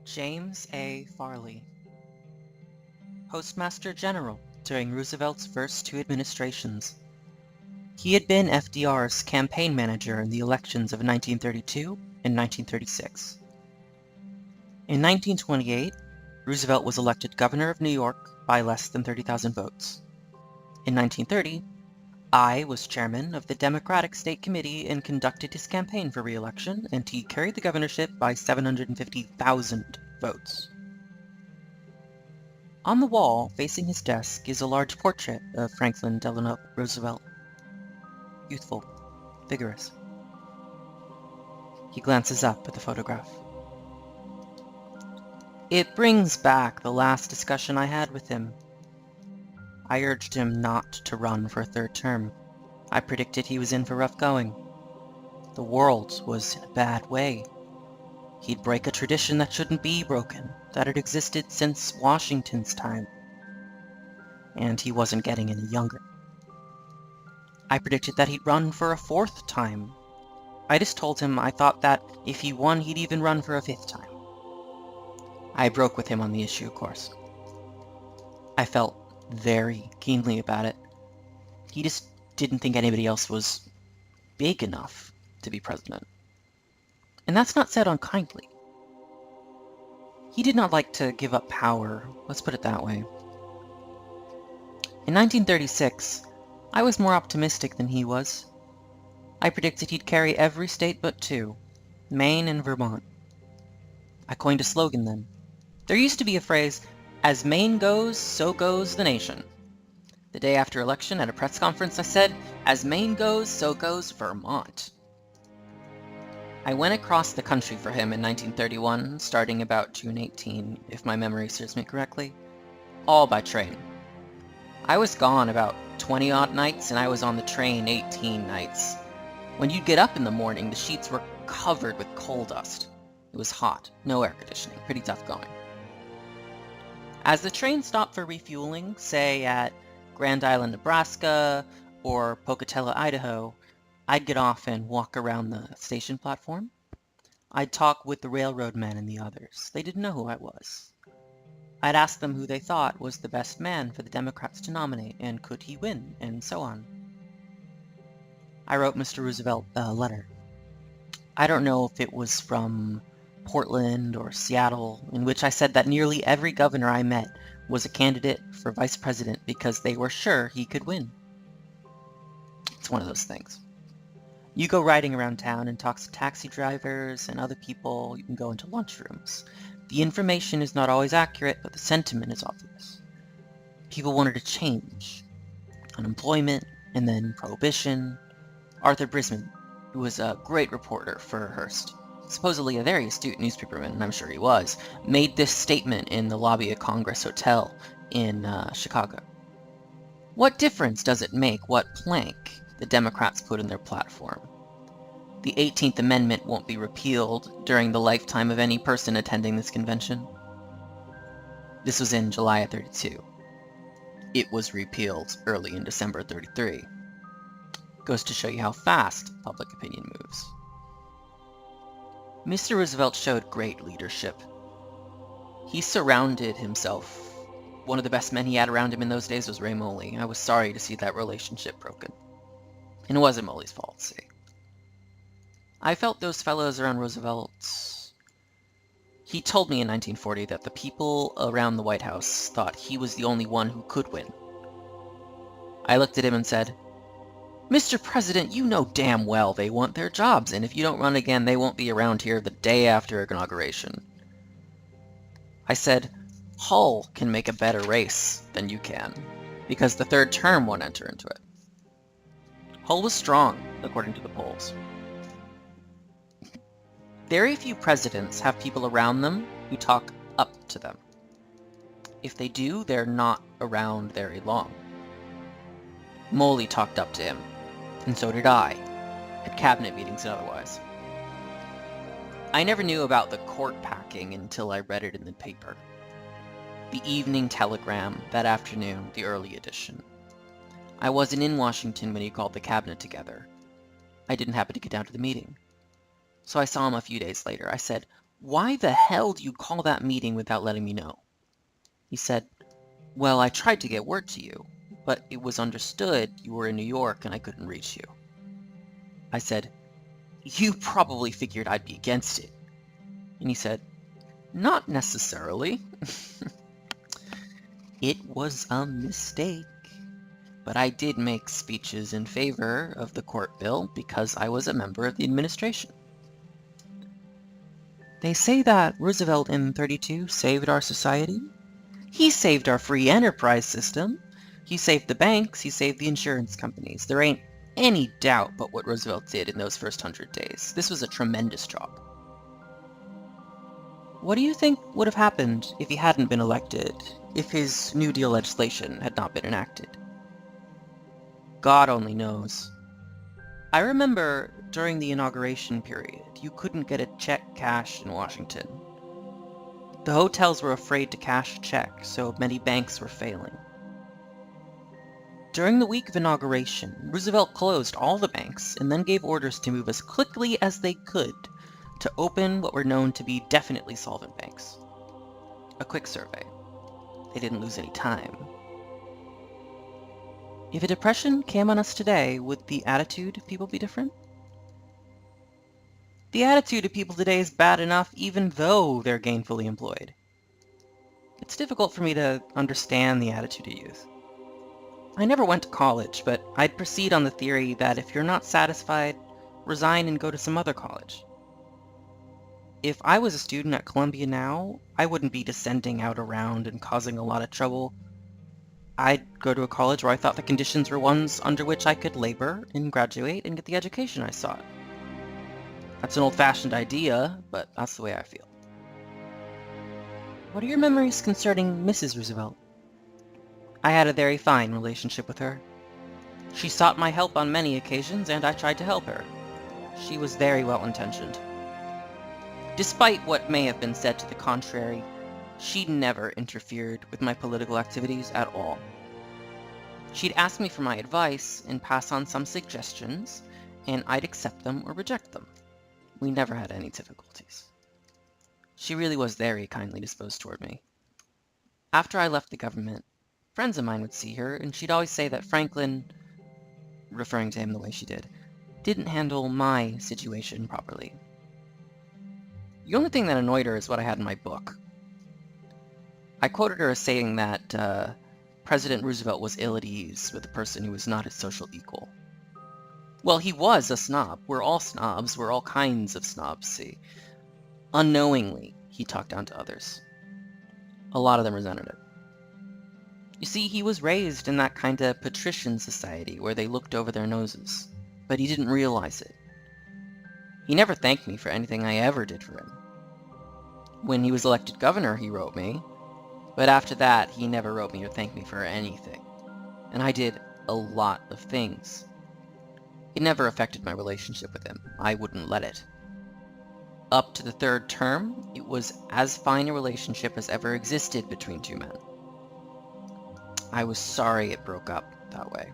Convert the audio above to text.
James A. Farley, Postmaster General during Roosevelt's first two administrations. He had been FDR's campaign manager in the elections of 1932 and 1936. In 1928, Roosevelt was elected governor of New York by less than 30,000 votes. In 1930, I was chairman of the Democratic State Committee and conducted his campaign for re-election, and he carried the governorship by 750,000 votes. On the wall, facing his desk, is a large portrait of Franklin Delano Roosevelt. Youthful, vigorous. He glances up at the photograph. It brings back the last discussion I had with him. I urged him not to run for a third term. I predicted he was in for rough going. The world was in a bad way. He'd break a tradition that shouldn't be broken, that had existed since Washington's time. And he wasn't getting any younger. I predicted that he'd run for a fourth time. I just told him I thought that if he won, he'd even run for a fifth time. I broke with him on the issue, of course. I felt very keenly about it. He just didn't think anybody else was big enough to be president. And that's not said unkindly. He did not like to give up power, let's put it that way. In 1936, I was more optimistic than he was. I predicted he'd carry every state but two, Maine and Vermont. I coined a slogan then. There used to be a phrase, "As Maine goes, so goes the nation." The day after election at a press conference I said, "As Maine goes, so goes Vermont." I went across the country for him in 1931, starting about June 18, if my memory serves me correctly, all by train. I was gone about 20-odd nights, and I was on the train 18 nights. When you'd get up in the morning, the sheets were covered with coal dust. It was hot, no air conditioning, pretty tough going. As the train stopped for refueling, say at Grand Island, Nebraska, or Pocatello, Idaho, I'd get off and walk around the station platform. I'd talk with the railroad men and the others. They didn't know who I was. I'd ask them who they thought was the best man for the Democrats to nominate, and could he win, and so on. I wrote Mr. Roosevelt a letter. I don't know if it was from Portland or Seattle, in which I said that nearly every governor I met was a candidate for vice president because they were sure he could win. It's one of those things. You go riding around town and talk to taxi drivers and other people. You can go into lunchrooms. The information is not always accurate, but the sentiment is obvious. People wanted to change. Unemployment, and then prohibition. Arthur Brisbane, who was a great reporter for Hearst, supposedly a very astute newspaperman, and I'm sure he was, made this statement in the lobby of Congress Hotel in Chicago. What difference does it make what plank the Democrats put in their platform? The 18th Amendment won't be repealed during the lifetime of any person attending this convention. This was in July of 32. It was repealed early in December 33. Goes to show you how fast public opinion moves. Mr. Roosevelt showed great leadership. He surrounded himself. One of the best men he had around him in those days was Ray Moley. I was sorry to see that relationship broken. And it wasn't Moley's fault, see. I felt those fellows around Roosevelt. He told me in 1940 that the people around the White House thought he was the only one who could win. I looked at him and said, "Mr. President, you know damn well they want their jobs, and if you don't run again, they won't be around here the day after inauguration." I said, "Hull can make a better race than you can, because the third term won't enter into it." Hull was strong, according to the polls. Very few presidents have people around them who talk up to them. If they do, they're not around very long. Moley talked up to him, and so did I, at cabinet meetings and otherwise. I never knew about the court packing until I read it in the paper. The Evening Telegram, that afternoon, the early edition. I wasn't in Washington when he called the cabinet together. I didn't happen to get down to the meeting. So I saw him a few days later. I said, "Why the hell do you call that meeting without letting me know?" He said, "Well, I tried to get word to you, but it was understood you were in New York and I couldn't reach you." I said, "You probably figured I'd be against it." And he said, "Not necessarily." It was a mistake, but I did make speeches in favor of the court bill because I was a member of the administration. They say that Roosevelt in 32 saved our society. He saved our free enterprise system. He saved the banks. He saved the insurance companies. There ain't any doubt but what Roosevelt did in those first 100 days. This was a tremendous job. What do you think would have happened if he hadn't been elected, if his New Deal legislation had not been enacted? God only knows. I remember during the inauguration period, you couldn't get a check cashed in Washington. The hotels were afraid to cash a check, so many banks were failing. During the week of inauguration, Roosevelt closed all the banks and then gave orders to move as quickly as they could to open what were known to be definitely solvent banks. A quick survey. They didn't lose any time. If a depression came on us today, would the attitude of people be different? The attitude of people today is bad enough even though they're gainfully employed. It's difficult for me to understand the attitude of youth. I never went to college, but I'd proceed on the theory that if you're not satisfied, resign and go to some other college. If I was a student at Columbia now, I wouldn't be descending out around and causing a lot of trouble. I'd go to a college where I thought the conditions were ones under which I could labor and graduate and get the education I sought. That's an old-fashioned idea, but that's the way I feel. What are your memories concerning Mrs. Roosevelt? I had a very fine relationship with her. She sought my help on many occasions, and I tried to help her. She was very well-intentioned. Despite what may have been said to the contrary, she never interfered with my political activities at all. She'd ask me for my advice and pass on some suggestions, and I'd accept them or reject them. We never had any difficulties. She really was very kindly disposed toward me. After I left the government, friends of mine would see her, and she'd always say that Franklin, referring to him the way she did, didn't handle my situation properly. The only thing that annoyed her is what I had in my book. I quoted her as saying that President Roosevelt was ill at ease with a person who was not his social equal. Well, he was a snob. We're all snobs. We're all kinds of snobs, see. Unknowingly, he talked down to others. A lot of them resented it. You see, he was raised in that kind of patrician society where they looked over their noses, but he didn't realize it. He never thanked me for anything I ever did for him. When he was elected governor, he wrote me, but after that, he never wrote me or thanked me for anything. And I did a lot of things. It never affected my relationship with him. I wouldn't let it. Up to the third term, it was as fine a relationship as ever existed between two men. I was sorry it broke up that way.